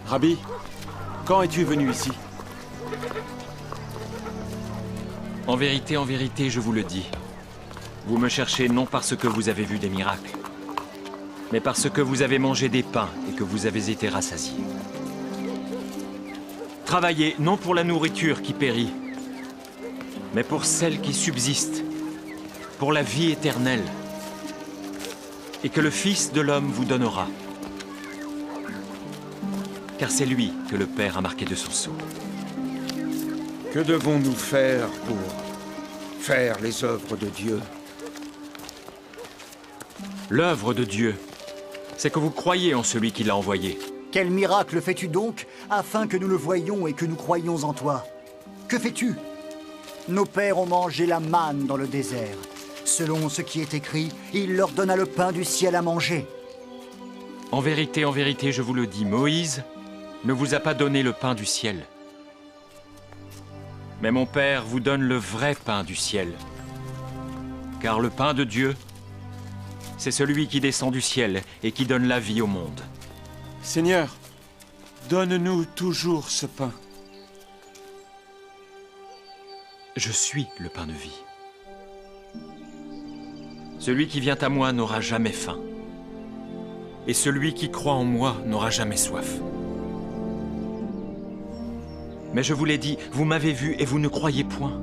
Rabbi, quand es-tu venu ici? En vérité, je vous le dis. Vous me cherchez non parce que vous avez vu des miracles, mais parce que vous avez mangé des pains et que vous avez été rassasiés. Travaillez non pour la nourriture qui périt, mais pour celle qui subsiste, pour la vie éternelle, et que le Fils de l'homme vous donnera. Car c'est lui que le Père a marqué de son sceau. Que devons-nous faire pour faire les œuvres de Dieu? L'œuvre de Dieu, c'est que vous croyez en celui qui l'a envoyé. Quel miracle fais-tu donc, afin que nous le voyions et que nous croyions en toi? Que fais-tu? Nos pères ont mangé la manne dans le désert. Selon ce qui est écrit, il leur donna le pain du ciel à manger. En vérité, je vous le dis, Moïse ne vous a pas donné le pain du ciel. Mais mon Père vous donne le vrai pain du ciel. Car le pain de Dieu, c'est celui qui descend du ciel et qui donne la vie au monde. Seigneur, donne-nous toujours ce pain. Je suis le pain de vie. Celui qui vient à moi n'aura jamais faim. Et celui qui croit en moi n'aura jamais soif. Mais je vous l'ai dit, vous m'avez vu et vous ne croyez point.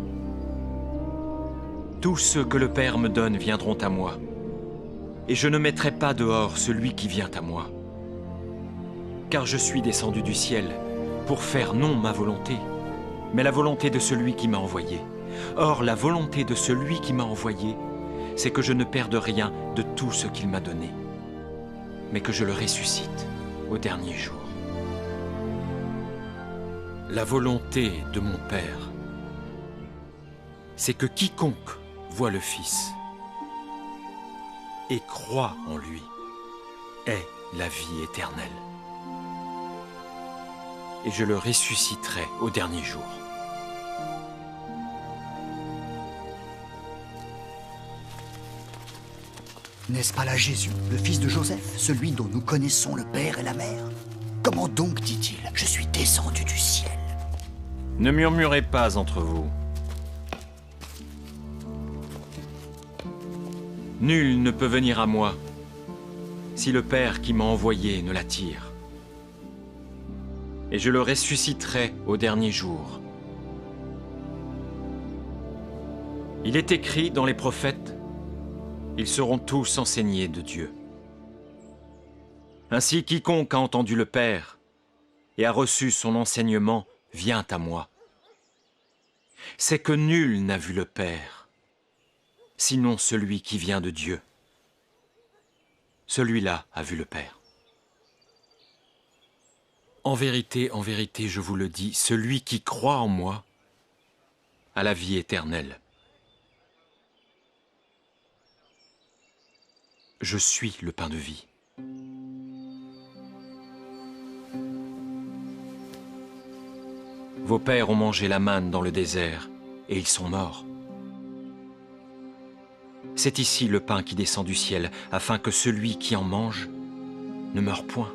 Tous ceux que le Père me donne viendront à moi. Et je ne mettrai pas dehors celui qui vient à moi. Car je suis descendu du ciel pour faire non ma volonté, mais la volonté de celui qui m'a envoyé. Or, la volonté de celui qui m'a envoyé, c'est que je ne perde rien de tout ce qu'il m'a donné, mais que je le ressuscite au dernier jour. La volonté de mon Père, c'est que quiconque voit le Fils et croit en lui ait la vie éternelle. Et je le ressusciterai au dernier jour. N'est-ce pas là Jésus, le fils de Joseph, celui dont nous connaissons le père et la mère? Comment donc dit-il, je suis descendu du ciel? Ne murmurez pas entre vous. Nul ne peut venir à moi si le Père qui m'a envoyé ne l'attire. Et je le ressusciterai au dernier jour. Il est écrit dans les prophètes, ils seront tous enseignés de Dieu. Ainsi, quiconque a entendu le Père et a reçu son enseignement vient à moi. C'est que nul n'a vu le Père, sinon celui qui vient de Dieu. Celui-là a vu le Père. En vérité, je vous le dis, celui qui croit en moi a la vie éternelle. Je suis le pain de vie. Vos pères ont mangé la manne dans le désert, et ils sont morts. C'est ici le pain qui descend du ciel, afin que celui qui en mange ne meure point.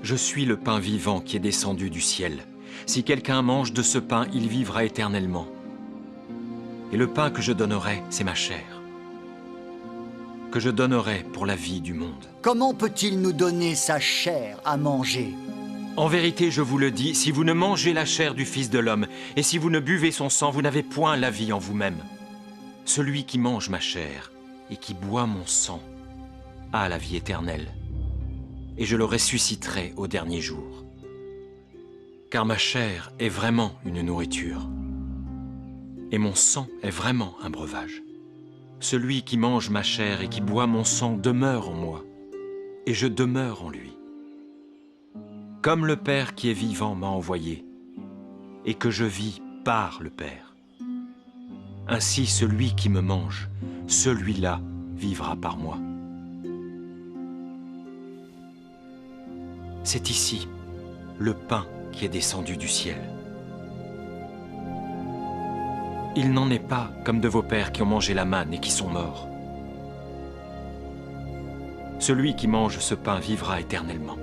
Je suis le pain vivant qui est descendu du ciel. Si quelqu'un mange de ce pain, il vivra éternellement. Et le pain que je donnerai, c'est ma chair, que je donnerai pour la vie du monde. Comment peut-il nous donner sa chair à manger? En vérité, je vous le dis, si vous ne mangez la chair du Fils de l'homme, et si vous ne buvez son sang, vous n'avez point la vie en vous-même. Celui qui mange ma chair et qui boit mon sang a la vie éternelle, et je le ressusciterai au dernier jour. Car ma chair est vraiment une nourriture, et mon sang est vraiment un breuvage. Celui qui mange ma chair et qui boit mon sang demeure en moi, et je demeure en lui. Comme le Père qui est vivant m'a envoyé, et que je vis par le Père. Ainsi celui qui me mange, celui-là vivra par moi. C'est ici le pain qui est descendu du ciel. Il n'en est pas comme de vos pères qui ont mangé la manne et qui sont morts. Celui qui mange ce pain vivra éternellement.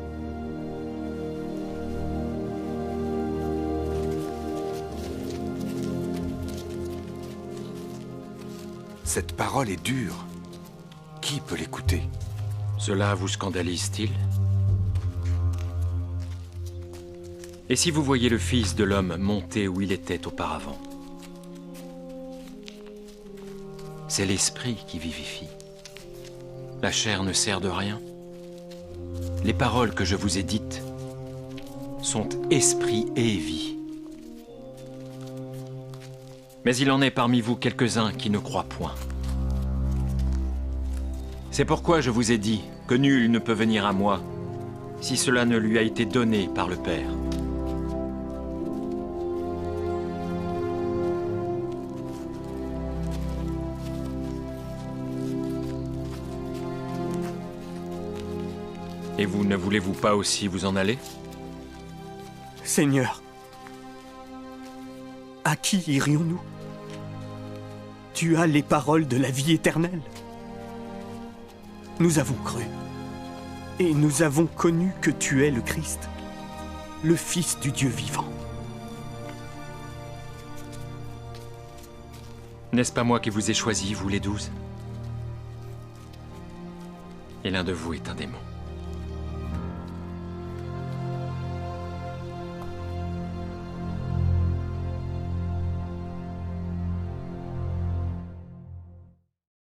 Cette parole est dure. Qui peut l'écouter? Cela vous scandalise-t-il? Et si vous voyez le Fils de l'homme monter où il était auparavant? C'est l'esprit qui vivifie. La chair ne sert de rien. Les paroles que je vous ai dites sont esprit et vie. Mais il en est parmi vous quelques-uns qui ne croient point. C'est pourquoi je vous ai dit que nul ne peut venir à moi si cela ne lui a été donné par le Père. Et vous ne voulez-vous pas aussi vous en aller? Seigneur, à qui irions-nous? Tu as les paroles de la vie éternelle. Nous avons cru, et nous avons connu que tu es le Christ, le Fils du Dieu vivant. N'est-ce pas moi qui vous ai choisi, vous les 12? Et l'un de vous est un démon.